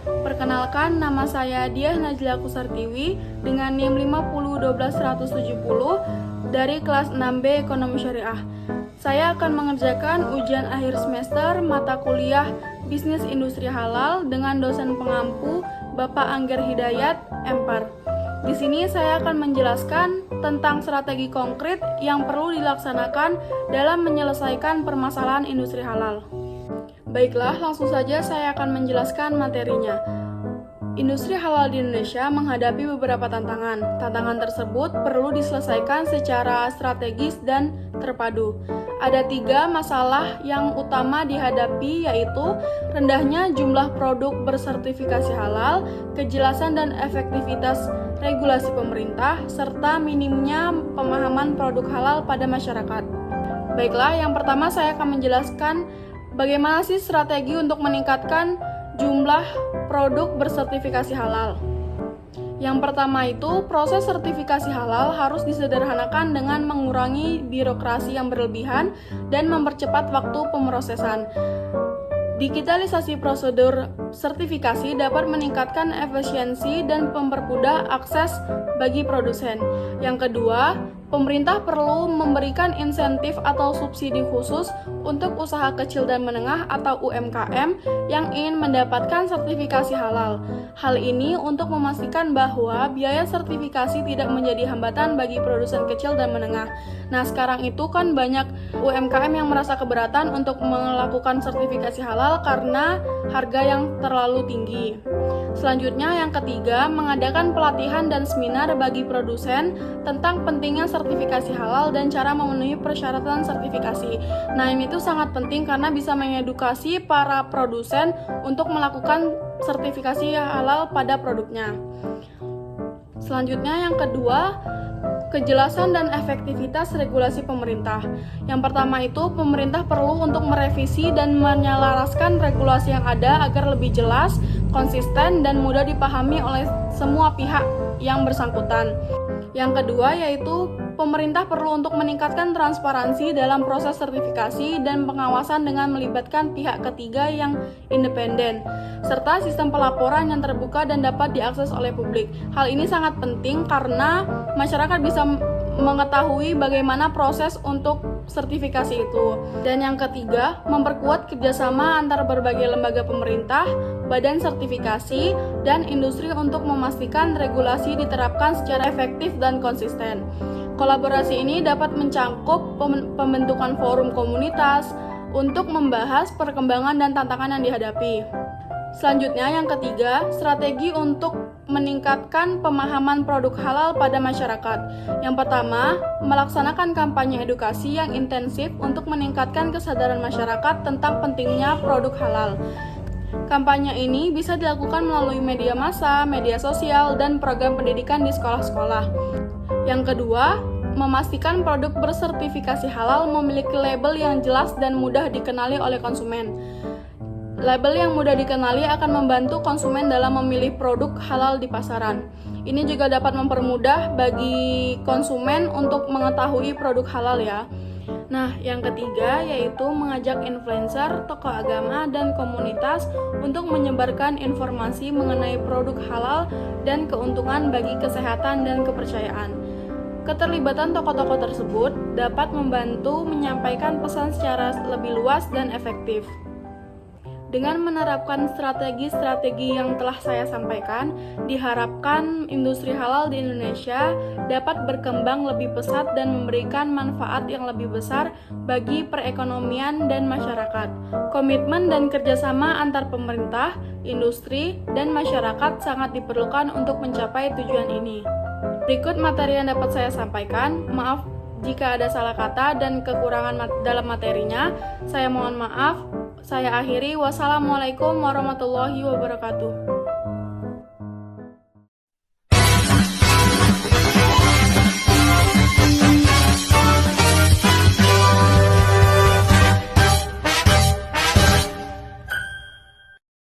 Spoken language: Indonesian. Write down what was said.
Perkenalkan, nama saya Diah Najla Kusartiwi dengan NIM 5012170 dari kelas 6B Ekonomi Syariah. Saya akan mengerjakan ujian akhir semester mata kuliah Bisnis Industri Halal dengan dosen pengampu Bapak Angger Hidayat, Empar. Di sini saya akan menjelaskan tentang strategi konkret yang perlu dilaksanakan dalam menyelesaikan permasalahan industri halal. Baiklah, langsung saja saya akan menjelaskan materinya. Industri halal di Indonesia menghadapi beberapa tantangan. Tantangan tersebut perlu diselesaikan secara strategis dan terpadu. Ada 3 masalah yang utama dihadapi, yaitu rendahnya jumlah produk bersertifikasi halal, kejelasan dan efektivitas regulasi pemerintah, serta minimnya pemahaman produk halal pada masyarakat. Baiklah, yang pertama saya akan menjelaskan bagaimana sih strategi untuk meningkatkan jumlah produk bersertifikasi halal. Yang pertama itu, proses sertifikasi halal harus disederhanakan dengan mengurangi birokrasi yang berlebihan dan mempercepat waktu pemrosesan. Digitalisasi prosedur sertifikasi dapat meningkatkan efisiensi dan mempermudah akses bagi produsen. Yang kedua, pemerintah perlu memberikan insentif atau subsidi khusus untuk usaha kecil dan menengah atau UMKM yang ingin mendapatkan sertifikasi halal. Hal ini untuk memastikan bahwa biaya sertifikasi tidak menjadi hambatan bagi produsen kecil dan menengah. Nah, sekarang itu kan banyak UMKM yang merasa keberatan untuk melakukan sertifikasi halal karena harga yang terlalu tinggi. Selanjutnya, yang ketiga, mengadakan pelatihan dan seminar bagi produsen tentang pentingnya sertifikasi halal dan cara memenuhi persyaratan sertifikasi. Nah, ini tuh sangat penting karena bisa mengedukasi para produsen untuk melakukan sertifikasi halal pada produknya. Selanjutnya, yang kedua, kejelasan dan efektivitas regulasi pemerintah. Yang pertama itu, pemerintah perlu untuk merevisi dan menyelaraskan regulasi yang ada agar lebih jelas, konsisten, dan mudah dipahami oleh semua pihak yang bersangkutan. Yang kedua yaitu, pemerintah perlu untuk meningkatkan transparansi dalam proses sertifikasi dan pengawasan dengan melibatkan pihak ketiga yang independen, serta sistem pelaporan yang terbuka dan dapat diakses oleh publik. Hal ini sangat penting karena masyarakat bisa mengetahui bagaimana proses untuk sertifikasi itu. Dan yang ketiga, memperkuat kerjasama antar berbagai lembaga pemerintah, badan sertifikasi, dan industri untuk memastikan regulasi diterapkan secara efektif dan konsisten. Kolaborasi ini dapat mencakup pembentukan forum komunitas untuk membahas perkembangan dan tantangan yang dihadapi. Selanjutnya, yang ketiga, strategi untuk meningkatkan pemahaman produk halal pada masyarakat. Yang pertama, melaksanakan kampanye edukasi yang intensif untuk meningkatkan kesadaran masyarakat tentang pentingnya produk halal. Kampanye ini bisa dilakukan melalui media massa, media sosial, dan program pendidikan di sekolah-sekolah. Yang kedua, memastikan produk bersertifikasi halal memiliki label yang jelas dan mudah dikenali oleh konsumen. Label yang mudah dikenali akan membantu konsumen dalam memilih produk halal di pasaran. Ini juga dapat mempermudah bagi konsumen untuk mengetahui produk halal ya. Nah, yang ketiga yaitu mengajak influencer, tokoh agama, dan komunitas untuk menyebarkan informasi mengenai produk halal dan keuntungan bagi kesehatan dan kepercayaan. Keterlibatan tokoh-tokoh tersebut dapat membantu menyampaikan pesan secara lebih luas dan efektif. Dengan menerapkan strategi-strategi yang telah saya sampaikan, diharapkan industri halal di Indonesia dapat berkembang lebih pesat dan memberikan manfaat yang lebih besar bagi perekonomian dan masyarakat. Komitmen dan kerjasama antar pemerintah, industri, dan masyarakat sangat diperlukan untuk mencapai tujuan ini. Berikut materi yang dapat saya sampaikan. Maaf jika ada salah kata dan kekurangan dalam materinya. Saya mohon maaf. Saya akhiri. Wassalamualaikum warahmatullahi wabarakatuh.